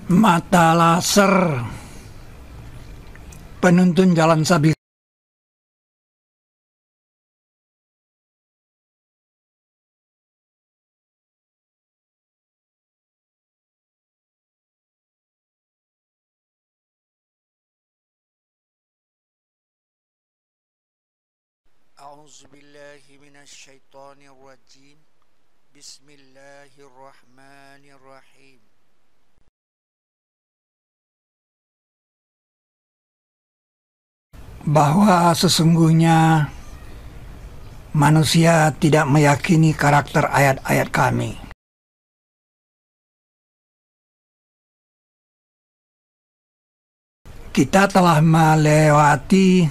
Mata laser penuntun jalan sabi. A'udzubillahi minasyaitonirrajim. Bismillahirrahmanirrahim. Bahwa sesungguhnya manusia tidak meyakini karakter ayat-ayat kami. Kita telah melewati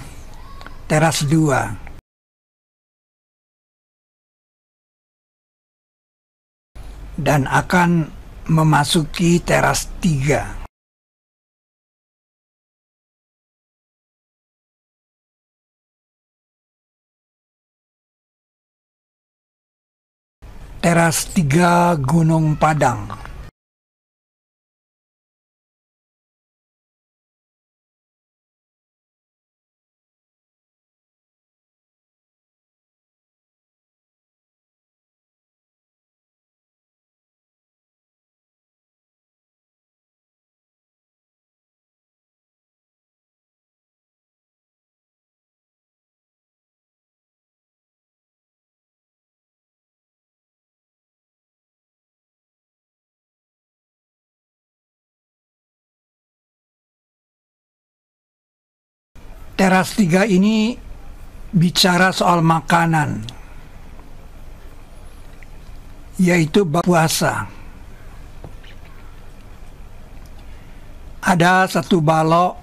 teras 2 dan akan memasuki teras 3. Teras 3 Gunung Padang. Teras 3 ini bicara soal makanan, yaitu puasa. Ada satu balok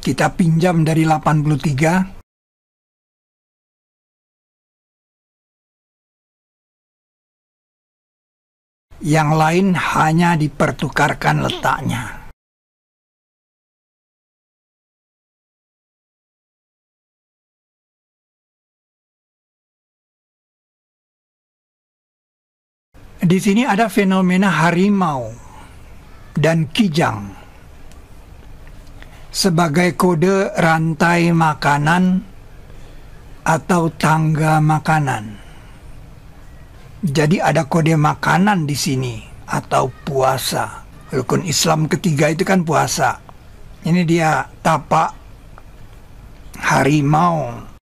kita pinjam dari 83, yang lain hanya dipertukarkan letaknya. Di sini ada fenomena harimau dan kijang sebagai kode rantai makanan atau tangga makanan. Jadi ada kode makanan di sini atau puasa. Rukun Islam ketiga itu kan puasa. Ini dia tapak harimau.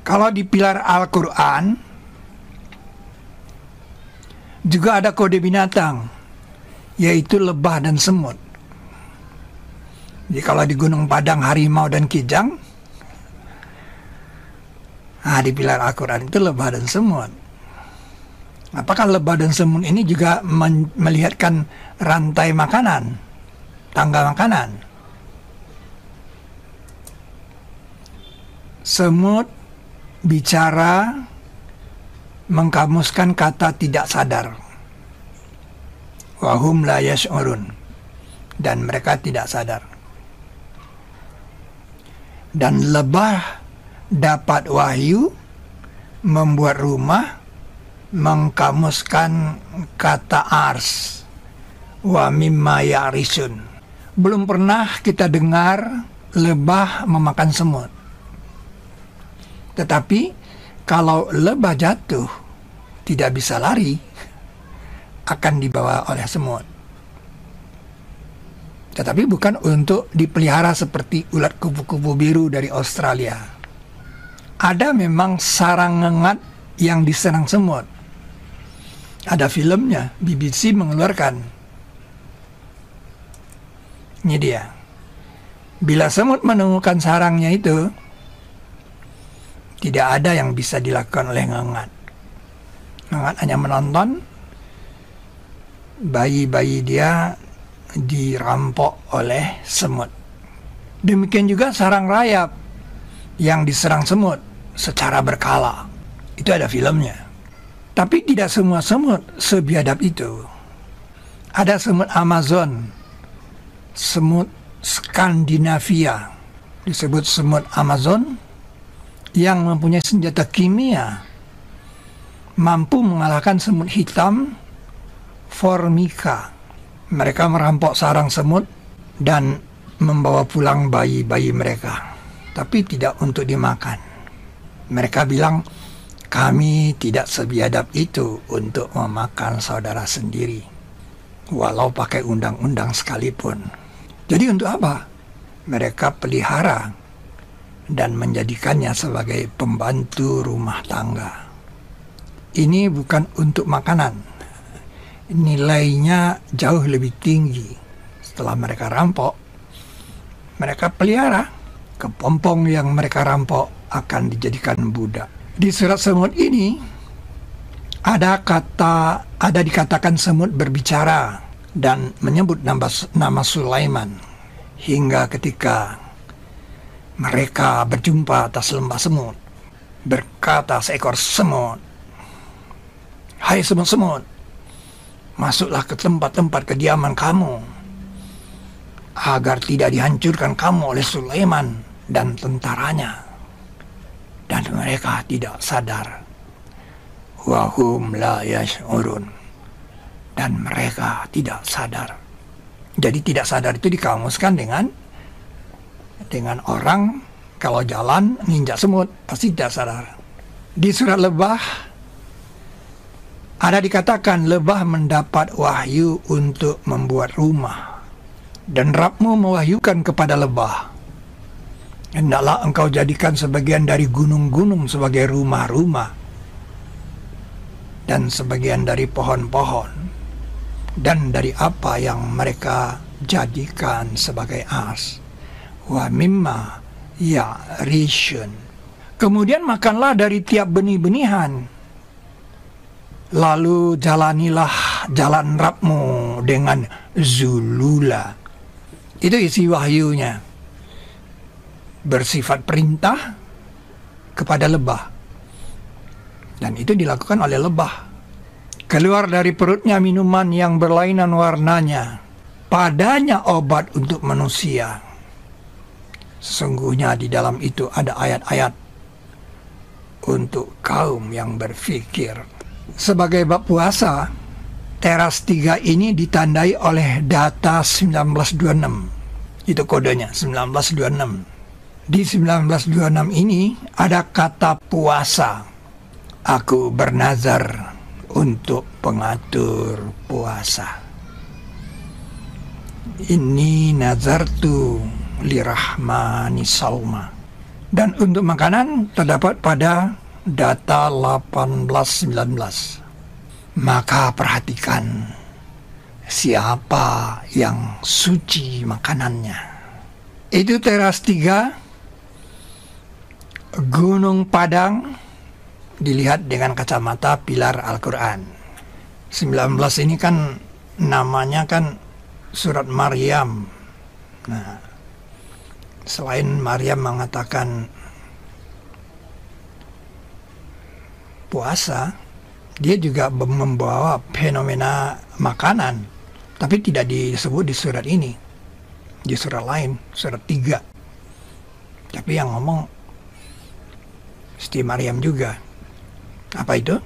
Kalau di pilar Al-Quran juga ada kode binatang, yaitu lebah dan semut. Jadi kalau di Gunung Padang harimau dan kijang, di pilar Al-Quran itu lebah dan semut. Apakah lebah dan semut ini juga melihatkan rantai makanan, tangga makanan? Semut bicara mengkamuskan kata tidak sadar, wahum la yash'urun, dan mereka tidak sadar. Dan lebah dapat wahyu membuat rumah, mengkamuskan kata ars, wa mimma ya'risun. Belum pernah kita dengar lebah memakan semut. Tetapi kalau lebah jatuh, tidak bisa lari, akan dibawa oleh semut. Tetapi bukan untuk dipelihara seperti ulat kupu-kupu biru dari Australia. Ada memang sarang ngengat yang diserang semut. Ada filmnya, BBC mengeluarkan. Ini dia. Bila semut menemukan sarangnya itu, tidak ada yang bisa dilakukan oleh ngengat. Ngengat hanya menonton bayi-bayi dia dirampok oleh semut. Demikian juga sarang rayap yang diserang semut secara berkala. Itu ada filmnya. Tapi tidak semua semut sebiadab itu. Ada semut Amazon semut Skandinavia, disebut semut Amazon, yang mempunyai senjata kimia, mampu mengalahkan semut hitam Formica. Mereka merampok sarang semut dan membawa pulang bayi-bayi mereka, tapi tidak untuk dimakan. Mereka bilang, kami tidak sebiadab itu untuk memakan saudara sendiri, walau pakai undang-undang sekalipun. Jadi untuk apa? Mereka pelihara dan menjadikannya sebagai pembantu rumah tangga. Ini bukan untuk makanan. Nilainya jauh lebih tinggi. Setelah mereka rampok, mereka pelihara. Kepompong yang mereka rampok akan dijadikan budak. Di surat semut ini ada dikatakan semut berbicara dan menyebut nama Sulaiman, hingga ketika mereka berjumpa atas lembah semut, berkata seekor semut, "Hai semut-semut, masuklah ke tempat-tempat kediaman kamu, agar tidak dihancurkan kamu oleh Sulaiman dan tentaranya." Dan mereka tidak sadar. Wahum la yash'urun. Dan mereka tidak sadar. Jadi tidak sadar itu dikamuskan dengan orang kalau jalan nginjak semut, pasti tidak sadar. Di surat Lebah ada dikatakan lebah mendapat wahyu untuk membuat rumah, dan Rabbmu mewahyukan kepada lebah, hendaklah engkau jadikan sebagian dari gunung-gunung sebagai rumah-rumah, dan sebagian dari pohon-pohon, dan dari apa yang mereka jadikan sebagai as. Wa mimma ya'rishun. Kemudian makanlah dari tiap benih-benihan. Lalu jalanilah jalan Rabbmu dengan zulula. Itu isi wahyunya. Bersifat perintah kepada lebah. Dan itu dilakukan oleh lebah. Keluar dari perutnya minuman yang berlainan warnanya. Padanya obat untuk manusia. Sesungguhnya di dalam itu ada ayat-ayat untuk kaum yang berfikir. Sebagai bab puasa, teras 3 ini ditandai oleh data 1926. Itu kodenya, 1926. Di 1926 ini ada kata puasa. Aku bernazar untuk pengatur puasa. Ini nazartu lirahmani sauma. Dan untuk makanan terdapat pada data 1819. Maka perhatikan siapa yang suci makanannya. Itu teras 3 Gunung Padang dilihat dengan kacamata pilar Al-Quran. 19 ini kan namanya kan surat Maryam. Nah, selain Maryam mengatakan puasa, dia juga membawa fenomena makanan, tapi tidak disebut di surat ini, di surat lain, surat 3. Tapi yang ngomong Siti Maryam juga. Apa itu?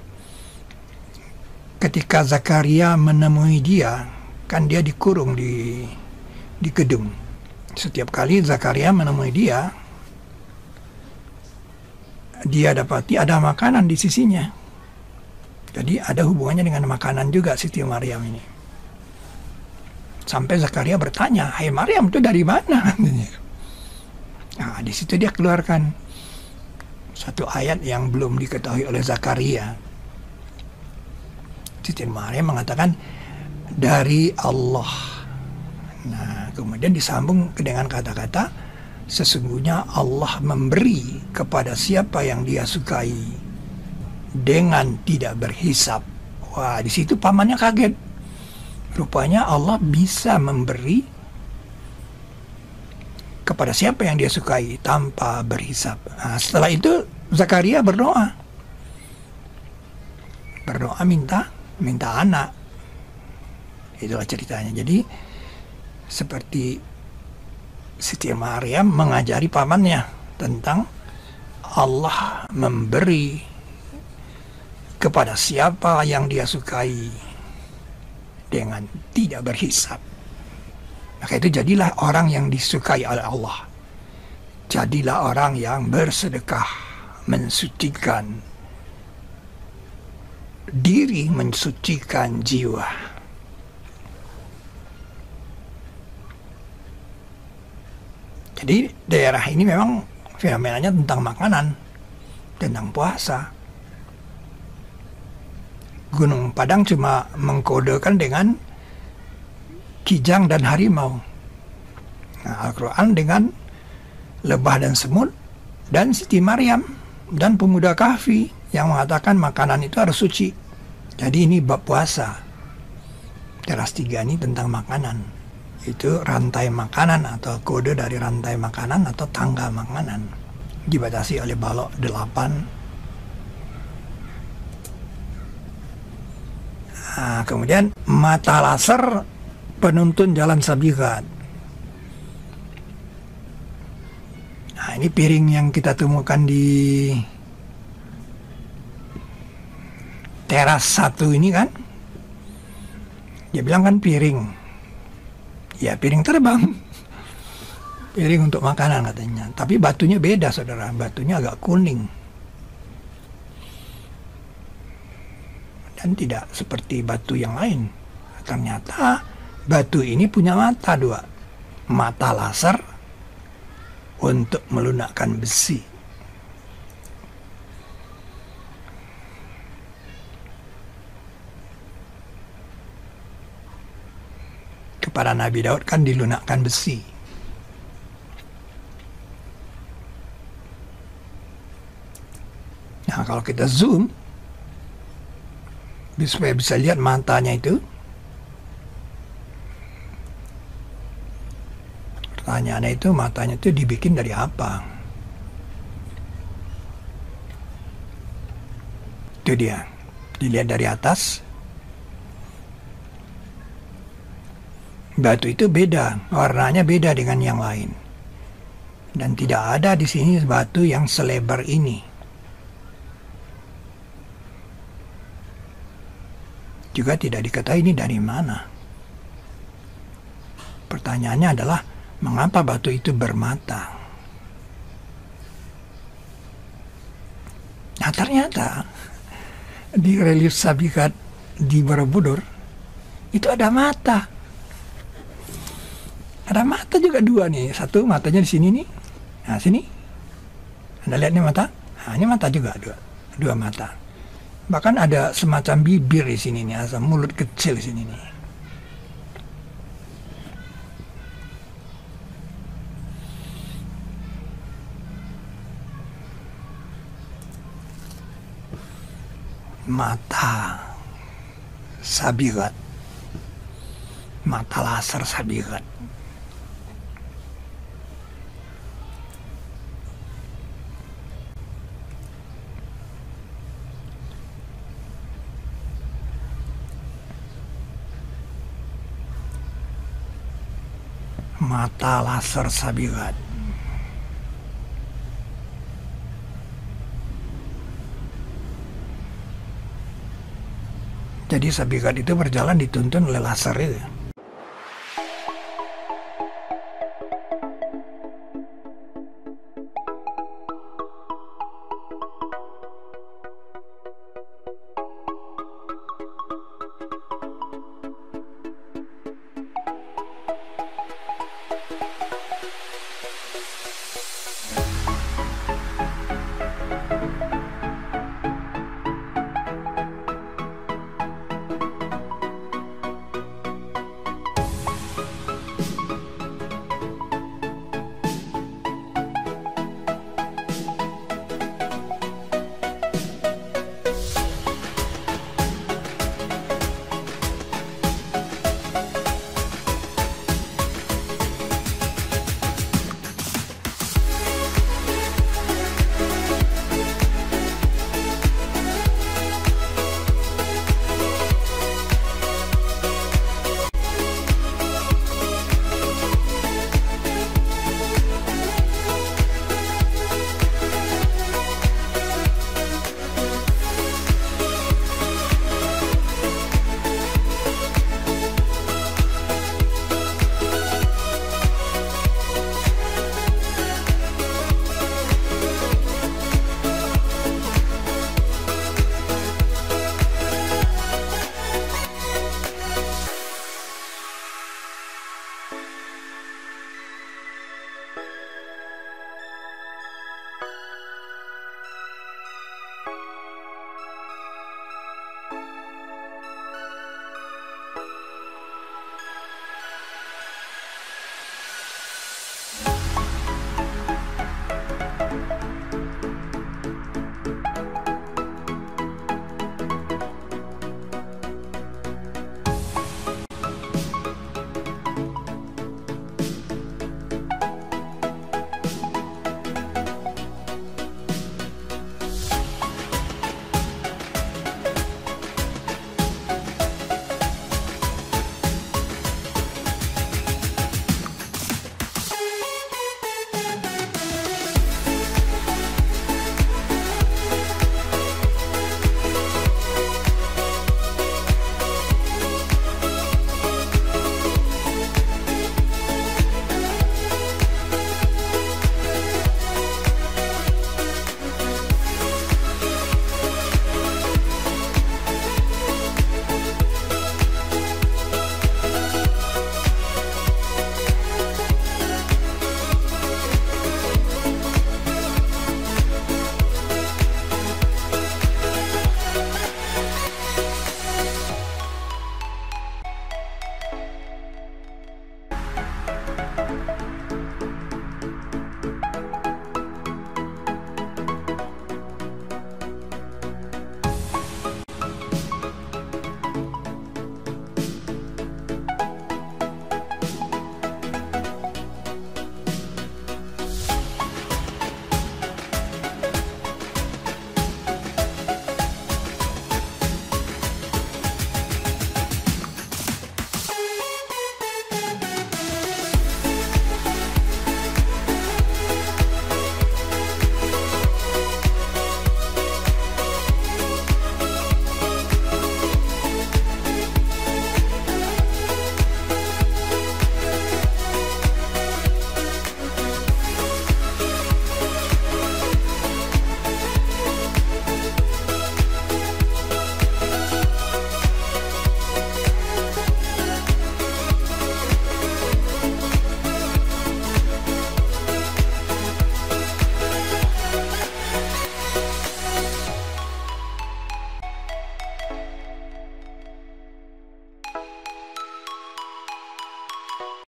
Ketika Zakaria menemui dia, kan dia dikurung di gedung. Setiap kali Zakaria menemui dia dapati ada makanan di sisinya. Jadi ada hubungannya dengan makanan juga Siti Maryam ini. Sampai Zakaria bertanya, "Hai Maryam, itu dari mana?" Nah, di situ dia keluarkan satu ayat yang belum diketahui oleh Zakaria. Siti Maryam mengatakan dari Allah. Nah, kemudian disambung dengan kata-kata sesungguhnya Allah memberi kepada siapa yang dia sukai dengan tidak berhisap. Wah, di situ pamannya kaget. Rupanya Allah bisa memberi kepada siapa yang dia sukai tanpa berhisap. Nah, setelah itu Zakaria berdoa minta anak. Itulah ceritanya. Jadi Seperti Siti Maryam mengajari pamannya tentang Allah memberi kepada siapa yang dia sukai dengan tidak berhisab. Maka itu jadilah orang yang disukai oleh Allah. Jadilah orang yang bersedekah, mensucikan diri, mensucikan jiwa. Jadi daerah ini memang fenomenanya tentang makanan, tentang puasa. Gunung Padang cuma mengkodekan dengan kijang dan harimau. Nah, Al-Quran dengan lebah dan semut, dan Siti Maryam dan pemuda kahfi yang mengatakan makanan itu harus suci. Jadi ini bab puasa. Teras 3 ini tentang makanan. Itu rantai makanan atau kode dari rantai makanan atau tangga makanan. Dibatasi oleh balok 8. Nah, kemudian mata laser penuntun jalan sabiqat. Nah, ini piring yang kita temukan di teras 1 ini kan. Dia bilang kan piring. Ya piring terbang. Piring untuk makanan katanya. Tapi batunya beda saudara. Batunya agak kuning. Dan tidak seperti batu yang lain. Ternyata batu ini punya mata 2. Mata laser untuk melunakkan besi. Kepada Nabi Daud kan dilunakkan besi. Nah, kalau kita zoom supaya bisa lihat matanya itu, pertanyaannya itu matanya itu dibikin dari apa? Itu dia. Dilihat dari atas. Batu itu beda, warnanya beda dengan yang lain. Dan tidak ada di sini batu yang selebar ini. Juga tidak diketahui ini dari mana. Pertanyaannya adalah, mengapa batu itu bermata? Nah, ternyata di relief sabiqat di Borobudur itu ada mata. Ada mata juga 2 nih. Satu matanya di sini nih. Nah, sini. Anda lihat nih mata? Nah, ini mata juga 2 mata. Bahkan ada semacam bibir di sini nih, asal mulut kecil di sini nih. Mata sabiqat. Mata laser sabiqat. Mata laser sabiqat. Jadi sabiqat itu berjalan dituntun oleh laser itu.